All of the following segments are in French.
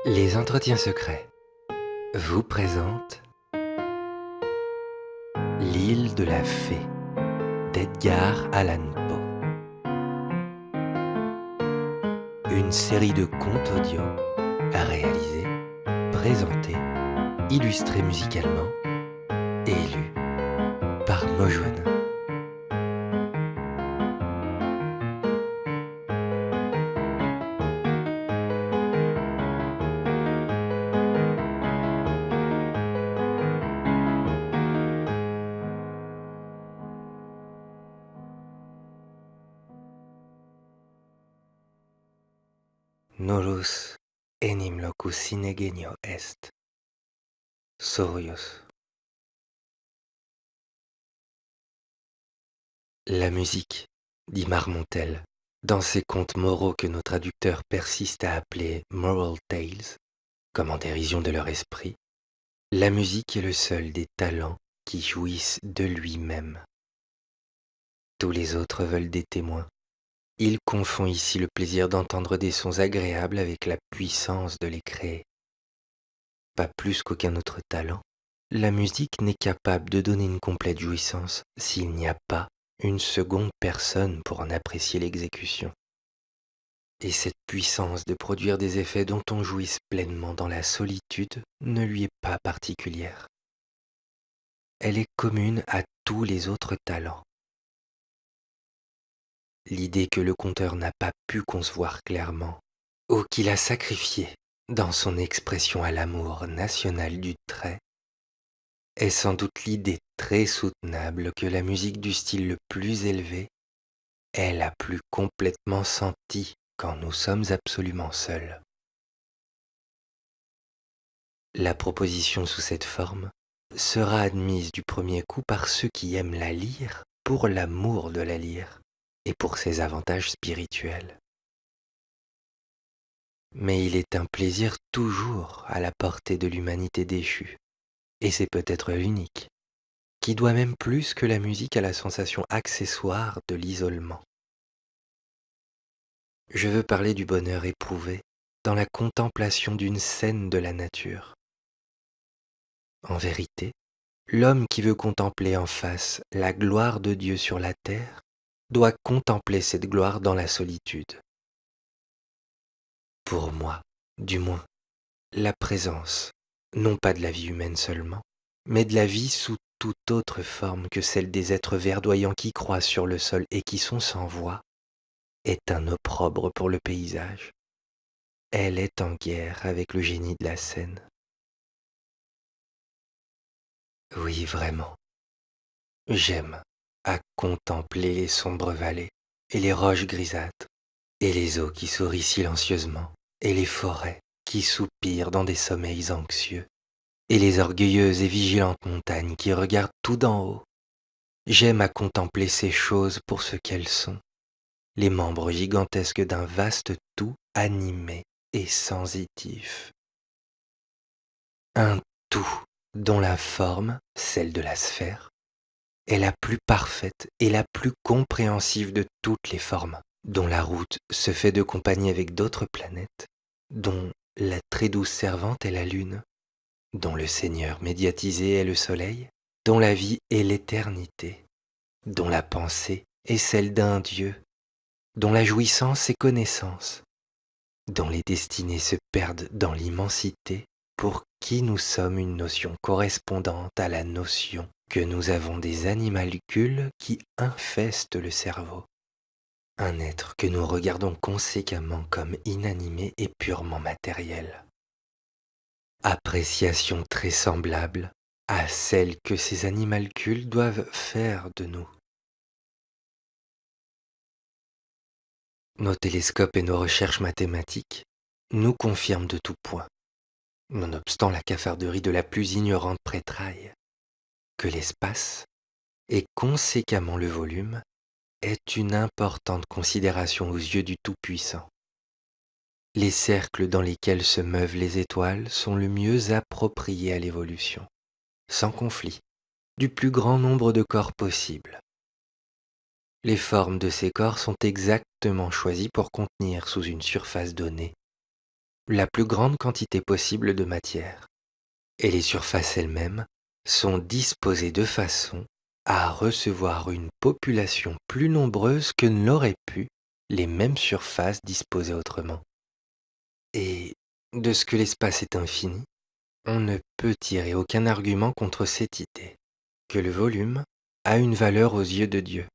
Les entretiens secrets vous présentent L'île de la fée d'Edgar Allan Poe. Une série de contes audio à réaliser, présentés, illustrés musicalement et lus par Mojone. Nolus enim locus sine genio est. Sorius. La musique, dit Marmontel, dans ces contes moraux que nos traducteurs persistent à appeler moral tales, comme en dérision de leur esprit, la musique est le seul des talents qui jouissent de lui-même. Tous les autres veulent des témoins. Il confond ici le plaisir d'entendre des sons agréables avec la puissance de les créer. Pas plus qu'aucun autre talent, la musique n'est capable de donner une complète jouissance s'il n'y a pas une seconde personne pour en apprécier l'exécution. Et cette puissance de produire des effets dont on jouisse pleinement dans la solitude ne lui est pas particulière. Elle est commune à tous les autres talents. L'idée que le conteur n'a pas pu concevoir clairement, ou qu'il a sacrifiée dans son expression à l'amour national du trait, est sans doute l'idée très soutenable que la musique du style le plus élevé est la plus complètement sentie quand nous sommes absolument seuls. La proposition sous cette forme sera admise du premier coup par ceux qui aiment la lyre pour l'amour de la lyre et pour ses avantages spirituels. Mais il est un plaisir toujours à la portée de l'humanité déchue, et c'est peut-être l'unique, qui doit même plus que la musique à la sensation accessoire de l'isolement. Je veux parler du bonheur éprouvé dans la contemplation d'une scène de la nature. En vérité, l'homme qui veut contempler en face la gloire de Dieu sur la terre doit contempler cette gloire dans la solitude. Pour moi, du moins, la présence, non pas de la vie humaine seulement, mais de la vie sous toute autre forme que celle des êtres verdoyants qui croissent sur le sol et qui sont sans voix, est un opprobre pour le paysage. Elle est en guerre avec le génie de la scène. Oui, vraiment, j'aime à contempler les sombres vallées et les roches grisâtres, et les eaux qui sourient silencieusement, et les forêts qui soupirent dans des sommeils anxieux, et les orgueilleuses et vigilantes montagnes qui regardent tout d'en haut. J'aime à contempler ces choses pour ce qu'elles sont, les membres gigantesques d'un vaste tout animé et sensitif. Un tout dont la forme, celle de la sphère, est la plus parfaite et la plus compréhensive de toutes les formes, dont la route se fait de compagnie avec d'autres planètes, dont la très douce servante est la lune, dont le Seigneur médiatisé est le soleil, dont la vie est l'éternité, dont la pensée est celle d'un Dieu, dont la jouissance est connaissance, dont les destinées se perdent dans l'immensité, pour qui nous sommes une notion correspondante à la notion que nous avons des animalcules qui infestent le cerveau, un être que nous regardons conséquemment comme inanimé et purement matériel. Appréciation très semblable à celle que ces animalcules doivent faire de nous. Nos télescopes et nos recherches mathématiques nous confirment de tout point, nonobstant la cafarderie de la plus ignorante prêtraille, que l'espace, et conséquemment le volume, est une importante considération aux yeux du Tout-Puissant. Les cercles dans lesquels se meuvent les étoiles sont le mieux appropriés à l'évolution, sans conflit, du plus grand nombre de corps possible. Les formes de ces corps sont exactement choisies pour contenir sous une surface donnée la plus grande quantité possible de matière, et les surfaces elles-mêmes sont disposées de façon à recevoir une population plus nombreuse que ne l'auraient pu les mêmes surfaces disposées autrement. Et de ce que l'espace est infini, on ne peut tirer aucun argument contre cette idée que le volume a une valeur aux yeux de Dieu,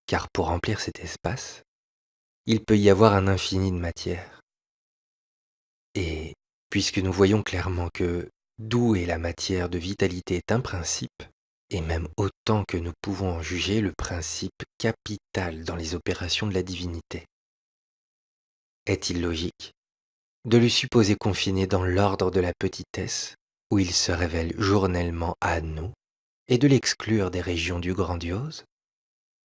car pour remplir cet espace, il peut y avoir un infini de matière. Et puisque nous voyons clairement que d'où est la matière de vitalité est un principe, et même autant que nous pouvons en juger le principe capital dans les opérations de la divinité, est-il logique de le supposer confiné dans l'ordre de la petitesse, où il se révèle journellement à nous, et de l'exclure des régions du grandiose,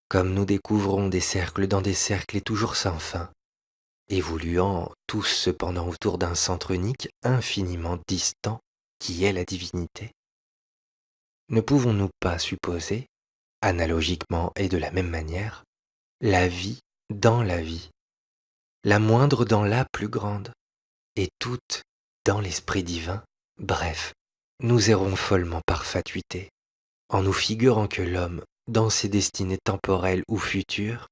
comme nous découvrons des cercles dans des cercles et toujours sans fin, évoluant tous cependant autour d'un centre unique infiniment distant qui est la divinité? Ne pouvons-nous pas supposer, analogiquement et de la même manière, la vie dans la vie, la moindre dans la plus grande, et toute dans l'esprit divin? Bref, nous errons follement par fatuité, en nous figurant que l'homme, dans ses destinées temporelles ou futures,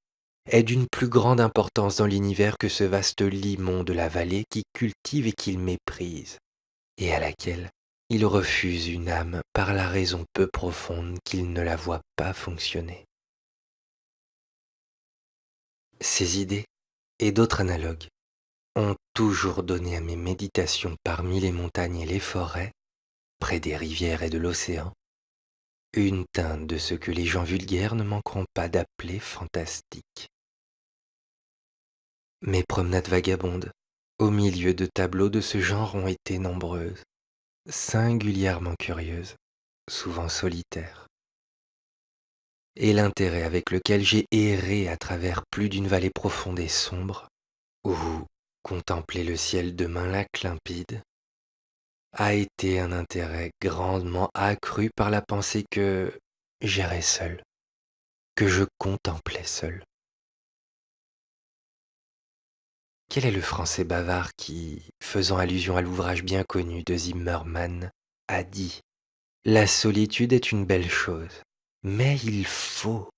est d'une plus grande importance dans l'univers que ce vaste limon de la vallée qui cultive et qu'il méprise, et à laquelle il refuse une âme par la raison peu profonde qu'il ne la voit pas fonctionner. Ces idées, et d'autres analogues, ont toujours donné à mes méditations parmi les montagnes et les forêts, près des rivières et de l'océan, une teinte de ce que les gens vulgaires ne manqueront pas d'appeler fantastique. Mes promenades vagabondes, au milieu de tableaux de ce genre, ont été nombreuses, singulièrement curieuses, souvent solitaires. Et l'intérêt avec lequel j'ai erré à travers plus d'une vallée profonde et sombre, où contempler le ciel de main lac limpide, a été un intérêt grandement accru par la pensée que j'errais seul, que je contemplais seul. Quel est le français bavard qui, faisant allusion à l'ouvrage bien connu de Zimmermann, a dit « La solitude est une belle chose, mais il faut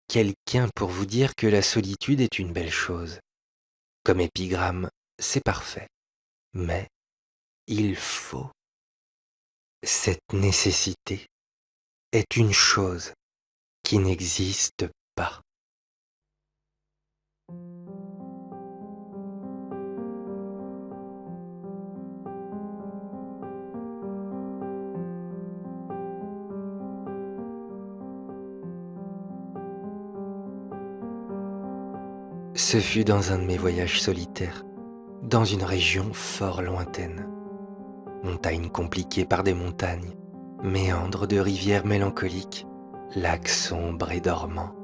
quelqu'un pour vous dire que la solitude est une belle chose. Comme épigramme, c'est parfait, mais il faut. Cette nécessité est une chose qui n'existe pas. » Ce fut dans un de mes voyages solitaires, dans une région fort lointaine. Montagnes compliquées par des montagnes, méandres de rivières mélancoliques, lacs sombres et dormants,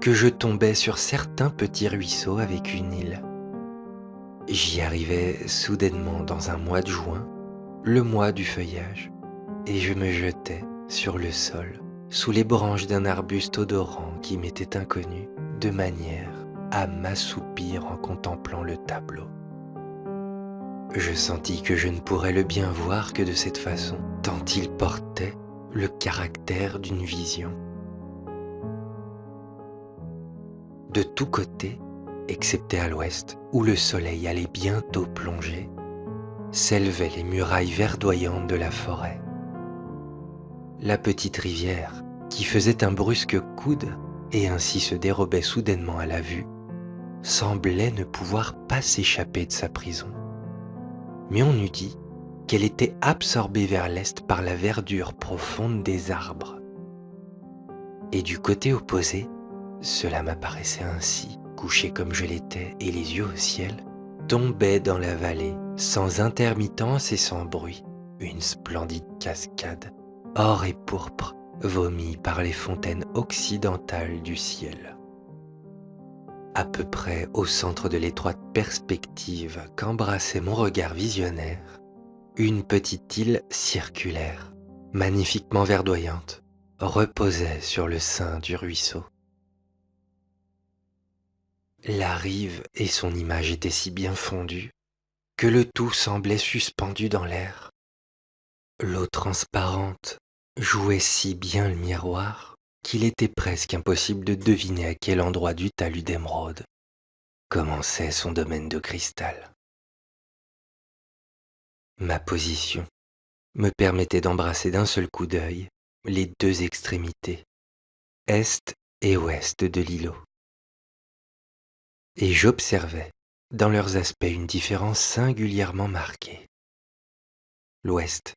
que je tombais sur certains petits ruisseaux avec une île. J'y arrivais soudainement dans un mois de juin, le mois du feuillage, et je me jetais sur le sol, sous les branches d'un arbuste odorant qui m'était inconnu, de manière à m'assoupir en contemplant le tableau. Je sentis que je ne pourrais le bien voir que de cette façon, tant il portait le caractère d'une vision. De tous côtés, excepté à l'ouest, où le soleil allait bientôt plonger, s'élevaient les murailles verdoyantes de la forêt. La petite rivière, qui faisait un brusque coude et ainsi se dérobait soudainement à la vue, semblait ne pouvoir pas s'échapper de sa prison. Mais on eût dit qu'elle était absorbée vers l'est par la verdure profonde des arbres. Et du côté opposé, cela m'apparaissait ainsi, couché comme je l'étais et les yeux au ciel, tombait dans la vallée, sans intermittence et sans bruit, une splendide cascade, or et pourpre, vomi par les fontaines occidentales du ciel. À peu près au centre de l'étroite perspective qu'embrassait mon regard visionnaire, une petite île circulaire, magnifiquement verdoyante, reposait sur le sein du ruisseau. La rive et son image étaient si bien fondues que le tout semblait suspendu dans l'air. L'eau transparente jouait si bien le miroir qu'il était presque impossible de deviner à quel endroit du talus d'émeraude commençait son domaine de cristal. Ma position me permettait d'embrasser d'un seul coup d'œil les deux extrémités, est et ouest de l'îlot. Et j'observais dans leurs aspects une différence singulièrement marquée. L'ouest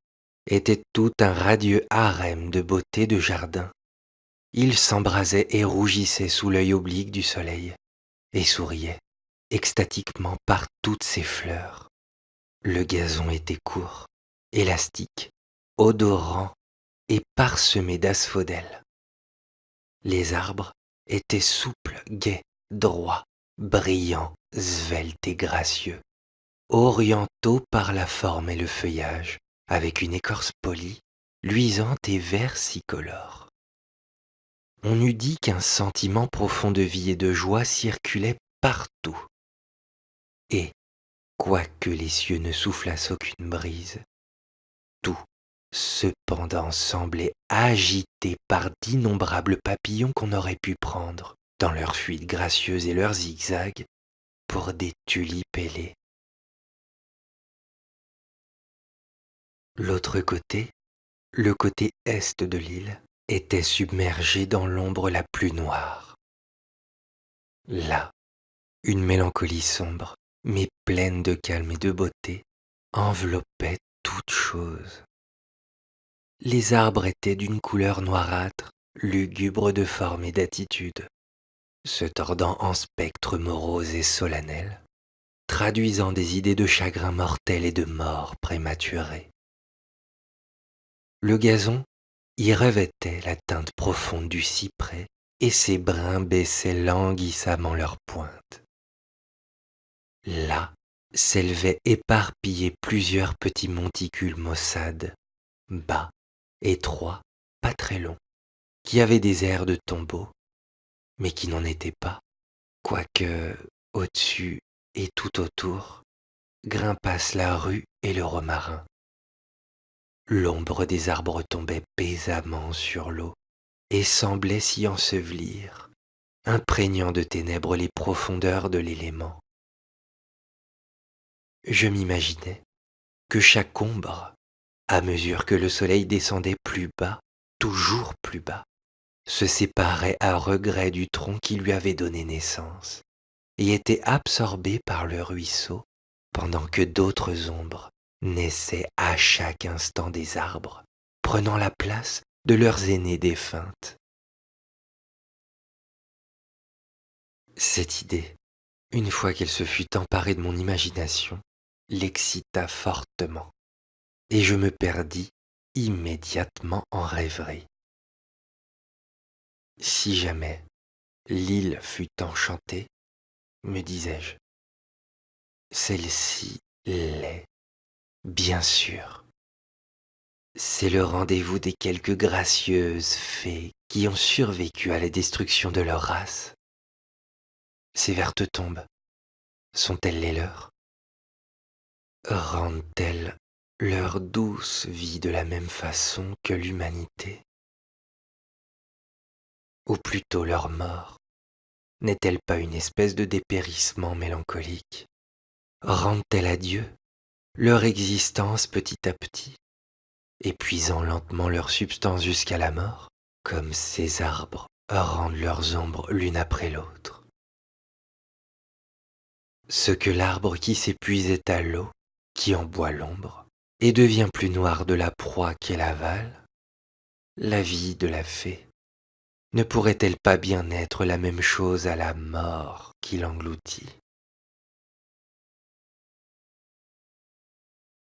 était tout un radieux harem de beauté de jardin. Il s'embrasait et rougissait sous l'œil oblique du soleil et souriait extatiquement par toutes ses fleurs. Le gazon était court, élastique, odorant et parsemé d'asphodèles. Les arbres étaient souples, gais, droits, brillants, sveltes et gracieux, orientaux par la forme et le feuillage, avec une écorce polie, luisante et versicolore. On eût dit qu'un sentiment profond de vie et de joie circulait partout. Et, quoique les cieux ne soufflassent aucune brise, tout, cependant, semblait agité par d'innombrables papillons qu'on aurait pu prendre, dans leurs fuites gracieuses et leurs zigzags, pour des tulipes ailées. L'autre côté, le côté est de l'île, était submergé dans l'ombre la plus noire. Là, une mélancolie sombre, mais pleine de calme et de beauté, enveloppait toute chose. Les arbres étaient d'une couleur noirâtre, lugubre de forme et d'attitude, se tordant en spectres moroses et solennels, traduisant des idées de chagrin mortel et de mort prématurée. Le gazon y revêtait la teinte profonde du cyprès et ses brins baissaient languissamment leurs pointes. Là s'élevaient éparpillés plusieurs petits monticules maussades, bas, étroits, pas très longs, qui avaient des airs de tombeaux, mais qui n'en étaient pas, quoique au-dessus et tout autour grimpassent la rue et le romarin. L'ombre des arbres tombait pesamment sur l'eau et semblait s'y ensevelir, imprégnant de ténèbres les profondeurs de l'élément. Je m'imaginais que chaque ombre, à mesure que le soleil descendait plus bas, toujours plus bas, se séparait à regret du tronc qui lui avait donné naissance et était absorbée par le ruisseau, pendant que d'autres ombres naissaient à chaque instant des arbres, prenant la place de leurs aînées défuntes. Cette idée, une fois qu'elle se fut emparée de mon imagination, l'excita fortement, et je me perdis immédiatement en rêverie. Si jamais l'île fut enchantée, me disais-je, celle-ci l'est, bien sûr. C'est le rendez-vous des quelques gracieuses fées qui ont survécu à la destruction de leur race. Ces vertes tombes, sont-elles les leurs? Rendent-elles leur douce vie de la même façon que l'humanité? Ou plutôt leur mort, n'est-elle pas une espèce de dépérissement mélancolique? Rendent-elles à Dieu leur existence petit à petit, épuisant lentement leur substance jusqu'à la mort, comme ces arbres rendent leurs ombres l'une après l'autre? Ce que l'arbre qui s'épuisait à l'eau, qui en boit l'ombre, et devient plus noir de la proie qu'elle avale, la vie de la fée ne pourrait-elle pas bien être la même chose à la mort qui l'engloutit?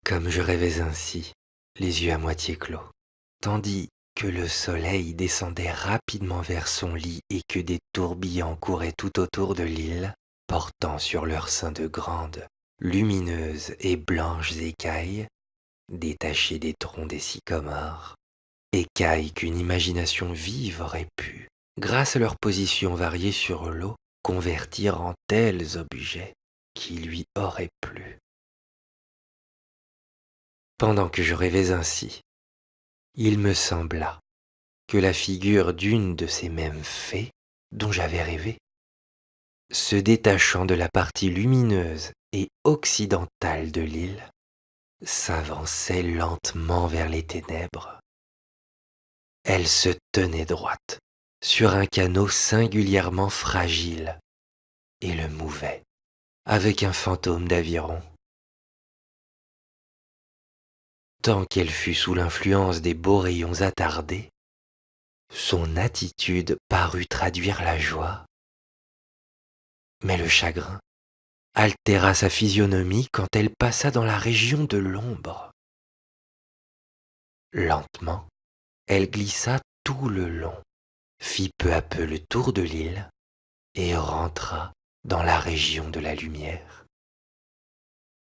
Comme je rêvais ainsi, les yeux à moitié clos, tandis que le soleil descendait rapidement vers son lit et que des tourbillons couraient tout autour de l'île, portant sur leur sein de grandes, lumineuses et blanches écailles, détachées des troncs des sycomores, écailles qu'une imagination vive aurait pu, grâce à leur position variée sur l'eau, convertir en tels objets qui lui auraient plu. Pendant que je rêvais ainsi, il me sembla que la figure d'une de ces mêmes fées dont j'avais rêvé, se détachant de la partie lumineuse et occidentale de l'île, s'avançait lentement vers les ténèbres. Elle se tenait droite sur un canot singulièrement fragile et le mouvait avec un fantôme d'aviron. Tant qu'elle fut sous l'influence des beaux rayons attardés, son attitude parut traduire la joie. Mais le chagrin altéra sa physionomie quand elle passa dans la région de l'ombre. Lentement, elle glissa tout le long, fit peu à peu le tour de l'île et rentra dans la région de la lumière.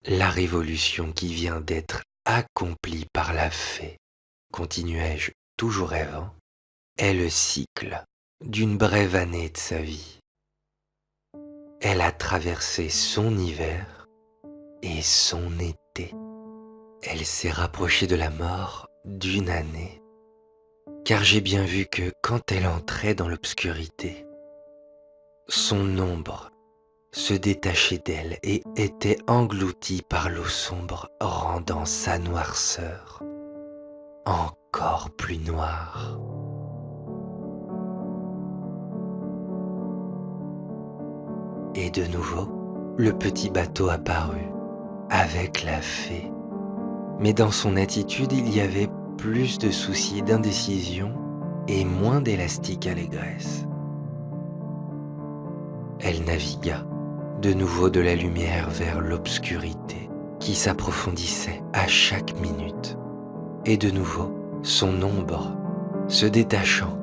La révolution qui vient d'être accomplie par la fée, continuai-je, toujours rêvant, est le cycle d'une brève année de sa vie. Elle a traversé son hiver et son été. Elle s'est rapprochée de la mort d'une année, car j'ai bien vu que quand elle entrait dans l'obscurité, son ombre se détachait d'elle et était engloutie par l'eau sombre, rendant sa noirceur encore plus noire. Et de nouveau, le petit bateau apparut, avec la fée. Mais dans son attitude, il y avait plus de soucis et d'indécision et moins d'élastique allégresse. Elle navigua de nouveau de la lumière vers l'obscurité qui s'approfondissait à chaque minute. Et de nouveau, son ombre, se détachant,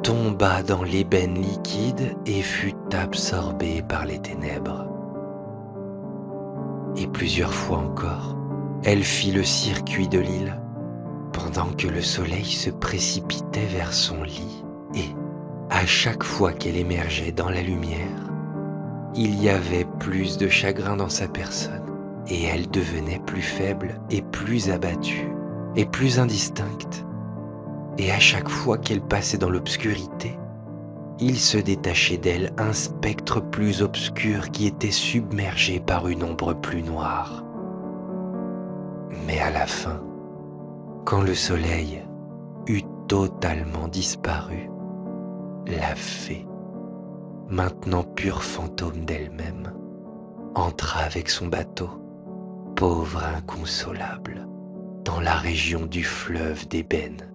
tomba dans l'ébène liquide et fut absorbée par les ténèbres. Et plusieurs fois encore, elle fit le circuit de l'île pendant que le soleil se précipitait vers son lit et, à chaque fois qu'elle émergeait dans la lumière, il y avait plus de chagrin dans sa personne et elle devenait plus faible et plus abattue et plus indistincte. Et à chaque fois qu'elle passait dans l'obscurité, il se détachait d'elle un spectre plus obscur qui était submergé par une ombre plus noire. Mais à la fin, quand le soleil eut totalement disparu, la fée, maintenant pur fantôme d'elle-même, entra avec son bateau, pauvre inconsolable, dans la région du fleuve d'ébène.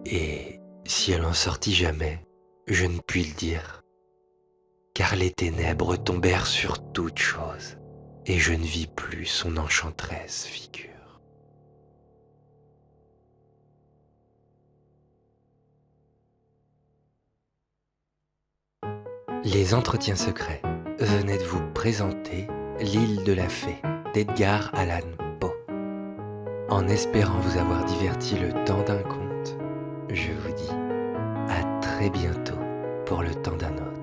Et si elle en sortit jamais, je ne puis le dire, car les ténèbres tombèrent sur toute chose, et je ne vis plus son enchanteresse figure. Les Entretiens secrets venaient de vous présenter L'île de la fée d'Edgar Allan Poe. En espérant vous avoir diverti le temps d'un conte, je vous dis à très bientôt pour le temps d'un autre.